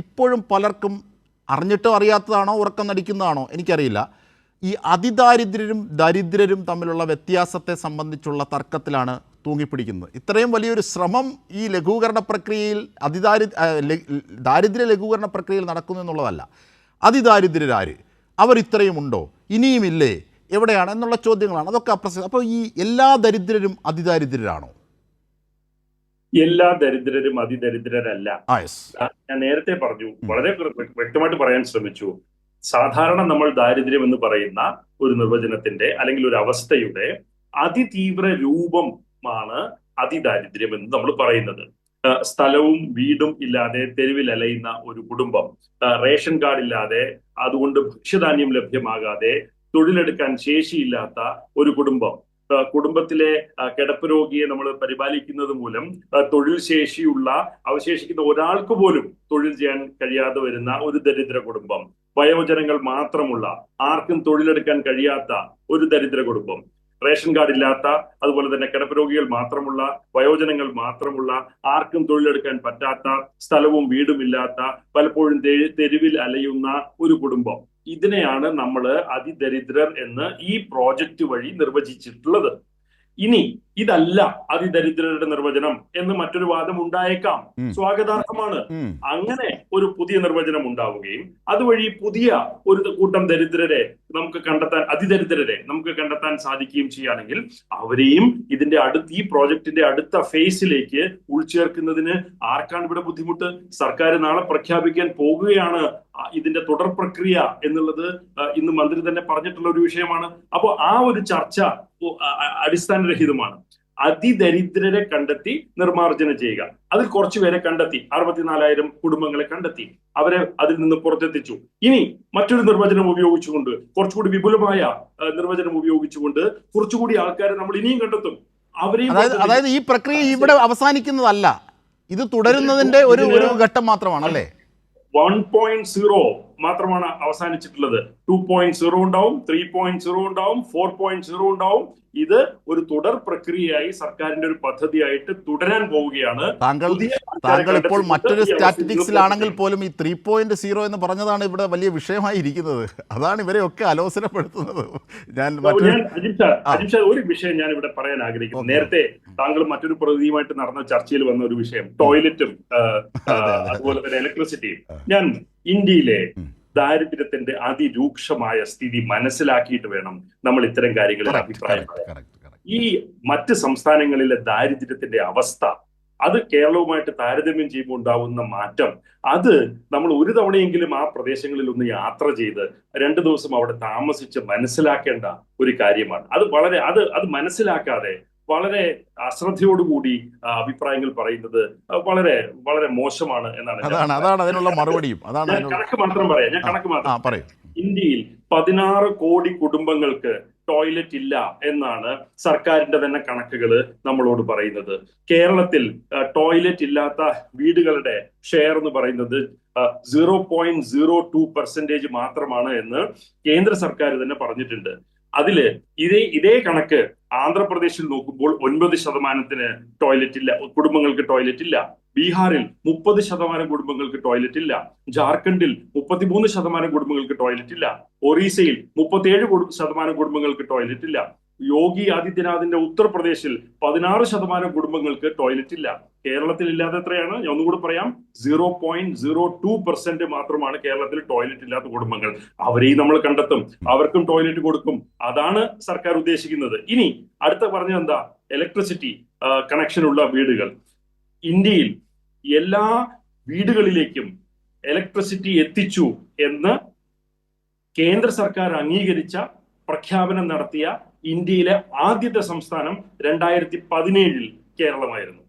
ഇപ്പോഴും പലർക്കും അറിഞ്ഞിട്ടോ അറിയാത്തതാണോ ഉറക്കം നടിക്കുന്നതാണോ എനിക്കറിയില്ല, ഈ അതിദാരിദ്ര്യരും ദരിദ്രരും തമ്മിലുള്ള വ്യത്യാസത്തെ സംബന്ധിച്ചുള്ള തർക്കത്തിലാണ് തൂങ്ങിപ്പിടിക്കുന്നത്. ഇത്രയും വലിയൊരു ശ്രമം ഈ ലഘൂകരണ പ്രക്രിയയിൽ ദാരിദ്ര്യ ലഘൂകരണ പ്രക്രിയയിൽ നടക്കുന്നു എന്നുള്ളതല്ല. അതിദാരിദ്ര്യരാര്, അവർ ഇത്രയും ഉണ്ടോ, ഇനിയുമില്ലേ, എവിടെയാണ് എന്നുള്ള ചോദ്യങ്ങളാണ്. അതൊക്കെ അപ്രസക്തം. അപ്പോൾ ഈ എല്ലാ ദരിദ്രരും അതിദാരിദ്ര്യരാണോ? എല്ലാ ദരിദ്രരും അതിദരിദ്രരല്ല. ഞാൻ നേരത്തെ പറഞ്ഞു, വളരെ വ്യക്തമായിട്ട് പറയാൻ ശ്രമിച്ചു. സാധാരണ നമ്മൾ ദാരിദ്ര്യം എന്ന് പറയുന്ന ഒരു നിർവചനത്തിന്റെ അല്ലെങ്കിൽ ഒരു അവസ്ഥയുടെ അതിതീവ്ര രൂപമാണ് അതിദാരിദ്ര്യം എന്ന് നമ്മൾ പറയുന്നത്. സ്ഥലവും വീടും ഇല്ലാതെ തെരുവിൽ അലയുന്ന ഒരു കുടുംബം, റേഷൻ കാർഡ് ഇല്ലാതെ, അതുകൊണ്ട് ഭക്ഷ്യധാന്യം ലഭ്യമാകാതെ, തൊഴിലെടുക്കാൻ ശേഷിയില്ലാത്ത ഒരു കുടുംബം, കുടുംബത്തിലെ കിടപ്പ് രോഗിയെ നമ്മൾ പരിപാലിക്കുന്നത് മൂലം തൊഴിൽ ശേഷിയുള്ള അവശേഷിക്കുന്ന ഒരാൾക്ക് പോലും തൊഴിൽ ചെയ്യാൻ കഴിയാതെ വരുന്ന ഒരു ദരിദ്ര കുടുംബം, വയോജനങ്ങൾ മാത്രമുള്ള, ആർക്കും തൊഴിലെടുക്കാൻ കഴിയാത്ത ഒരു ദരിദ്ര കുടുംബം, റേഷൻ കാർഡ് ഇല്ലാത്ത, അതുപോലെ തന്നെ കിടപ്പ് രോഗികൾ മാത്രമുള്ള, വയോജനങ്ങൾ മാത്രമുള്ള, ആർക്കും തൊഴിലെടുക്കാൻ പറ്റാത്ത, സ്ഥലവും വീടും ഇല്ലാത്ത, പലപ്പോഴും തെരുവിൽ അലയുന്ന ഒരു കുടുംബം. ഇതിനെയാണ് നമ്മൾ അതിദരിദ്രർ എന്ന് ഈ പ്രോജക്റ്റ് വഴി നിർവചിച്ചിട്ടുള്ളത്. ഇനി ഇതല്ല അതിദരിദ്രരുടെ നിർവചനം എന്ന് മറ്റൊരു വാദം ഉണ്ടായേക്കാം, സ്വാഗതാർഹമാണ്. അങ്ങനെ ഒരു പുതിയ നിർവചനം ഉണ്ടാവുകയും അതുവഴി പുതിയ ഒരു കൂട്ടം ദരിദ്രരെ നമുക്ക് കണ്ടെത്താൻ, അതിദരിദ്രരെ നമുക്ക് കണ്ടെത്താൻ സാധിക്കുകയും ചെയ്യുകയാണെങ്കിൽ അവരെയും ഇതിന്റെ ഈ പ്രോജക്റ്റിന്റെ അടുത്ത ഫേസിലേക്ക് ഉൾച്ചേർക്കുന്നതിന് ആർക്കാണ് ഇവിടെ ബുദ്ധിമുട്ട്? സർക്കാർ നാളെ പ്രഖ്യാപിക്കാൻ പോകുകയാണ് ഇതിന്റെ തുടർ പ്രക്രിയ എന്നുള്ളത് ഇന്ന് മന്ത്രി തന്നെ പറഞ്ഞിട്ടുള്ള ഒരു വിഷയമാണ്. അപ്പോൾ ആ ഒരു ചർച്ച അടിസ്ഥാനരഹിതമാണ്. അതിദരിദ്രരെ കണ്ടെത്തി നിർമ്മാർജ്ജനം ചെയ്യുക, അതിൽ കുറച്ചുപേരെ കണ്ടെത്തി, 64,000 കുടുംബങ്ങളെ കണ്ടെത്തി, അവരെ അതിൽ നിന്ന് പുറത്തെത്തിച്ചു. ഇനി മറ്റൊരു നിർവചനം ഉപയോഗിച്ചുകൊണ്ട്, കുറച്ചുകൂടി വിപുലമായ നിർവചനം ഉപയോഗിച്ചുകൊണ്ട് കുറച്ചുകൂടി ആൾക്കാരെ നമ്മൾ ഇനിയും കണ്ടെത്തും. അവരെയും, അതായത് ഈ പ്രക്രിയ ഇവിടെ അവസാനിക്കുന്നതല്ല, ഇത് തുടരുന്നതിന്റെ ഒരു ഘട്ടം മാത്രമാണ് അല്ലേ? 1.0 മാത്രമാണ് അവസാനിച്ചിട്ടുള്ളത്. 2.0 ഉണ്ടാവും, 3.0 ഉണ്ടാവും, 4.0 ഉണ്ടാവും. ഇത് ഒരു തുടർ പ്രക്രിയയായി സർക്കാരിന്റെ ഒരു പദ്ധതിയായിട്ട് തുടരാൻ പോവുകയാണ്. താങ്കൾ ഇപ്പോൾ മറ്റൊരു സ്റ്റാറ്റിസ്റ്റിക്സിലാണെങ്കിൽ പോലും ഈ 3.0 എന്ന് പറഞ്ഞതാണ് ഇവിടെ വലിയ വിഷയമായി ഇരിക്കുന്നത്. അതാണ് ഇവരെയൊക്കെ അലോസരപ്പെടുത്തുന്നത്. അജിം സാർ, ഒരു വിഷയം ഞാൻ ഇവിടെ പറയാൻ ആഗ്രഹിക്കുന്നു. നേരത്തെ താങ്കൾ മറ്റൊരു പ്രതിനിധിയുമായിട്ട് നടന്ന ചർച്ചയിൽ വന്ന ഒരു വിഷയം, ടോയ്ലറ്റും അതുപോലെ തന്നെ ഇലക്ട്രിസിറ്റിയും. ഞാൻ ഇന്ത്യയിലെ ദാരിദ്ര്യത്തിന്റെ അതിരൂക്ഷമായ സ്ഥിതി മനസ്സിലാക്കിയിട്ട് വേണം നമ്മൾ ഇത്തരം കാര്യങ്ങളിൽ അഭിപ്രായം പറയാൻ. ഈ മറ്റ് സംസ്ഥാനങ്ങളിലെ ദാരിദ്ര്യത്തിന്റെ അവസ്ഥ, അത് കേരളവുമായിട്ട് താരതമ്യം ചെയ്യുമ്പോൾ ഉണ്ടാവുന്ന മാറ്റം, അത് നമ്മൾ ഒരു തവണയെങ്കിലും ആ പ്രദേശങ്ങളിൽ ഒന്ന് യാത്ര ചെയ്ത് 2 ദിവസം അവിടെ താമസിച്ച് മനസ്സിലാക്കേണ്ട ഒരു കാര്യമാണ്. അത് മനസ്സിലാക്കാതെ വളരെ അശ്രദ്ധയോടുകൂടി അഭിപ്രായങ്ങൾ പറയുന്നത് വളരെ വളരെ മോശമാണ് എന്നാണ്. അതാണ് അതിനുള്ള മറുപടിയും. കണക്ക് മാത്രം പറയാം, ഞാൻ കണക്ക് മാത്രം പറയാം. ഇന്ത്യയിൽ 16 കോടി കുടുംബങ്ങൾക്ക് ടോയ്ലറ്റ് ഇല്ല എന്നാണ് സർക്കാരിന്റെ തന്നെ കണക്കുകൾ നമ്മളോട് പറയുന്നത്. കേരളത്തിൽ ടോയ്ലറ്റ് ഇല്ലാത്ത വീടുകളുടെ ഷെയർ എന്ന് പറയുന്നത് 0.02% മാത്രമാണ് എന്ന് കേന്ദ്ര സർക്കാർ തന്നെ പറഞ്ഞിട്ടുണ്ട്. അതില് ഇതേ കണക്ക് ആന്ധ്രാപ്രദേശിൽ നോക്കുമ്പോൾ 9% ടോയ്ലറ്റ് ഇല്ല, കുടുംബങ്ങൾക്ക് ടോയ്ലറ്റ് ഇല്ല. ബീഹാറിൽ 30% കുടുംബങ്ങൾക്ക് ടോയ്ലറ്റ് ഇല്ല. ജാർഖണ്ഡിൽ 33% കുടുംബങ്ങൾക്ക് ടോയ്ലറ്റ് ഇല്ല. ഒറീസയിൽ 37% കുടുംബങ്ങൾക്ക് ടോയ്ലറ്റ് ഇല്ല. യോഗി ആദിത്യനാഥിന്റെ ഉത്തർപ്രദേശിൽ 16% കുടുംബങ്ങൾക്ക് ടോയ്ലറ്റ് ഇല്ല. കേരളത്തിൽ ഇല്ലാത്ത എത്രയാണ്? ഞാൻ ഒന്നുകൂടി പറയാം, 0.02% മാത്രമാണ് കേരളത്തിൽ ടോയ്ലറ്റ് ഇല്ലാത്ത കുടുംബങ്ങൾ. അവരെയും നമ്മൾ കണ്ടെത്തും, അവർക്കും ടോയ്ലറ്റ് കൊടുക്കും. അതാണ് സർക്കാർ ഉദ്ദേശിക്കുന്നത്. ഇനി അടുത്ത പറഞ്ഞത് എന്താ? ഇലക്ട്രിസിറ്റി കണക്ഷനുള്ള വീടുകൾ. ഇന്ത്യയിൽ എല്ലാ വീടുകളിലേക്കും ഇലക്ട്രിസിറ്റി എത്തിച്ചു എന്ന് കേന്ദ്ര സർക്കാർ അംഗീകരിച്ച, പ്രഖ്യാപനം നടത്തിയ ഇന്ത്യയിലെ ആദ്യത്തെ സംസ്ഥാനം 2017 കേരളമായിരുന്നു.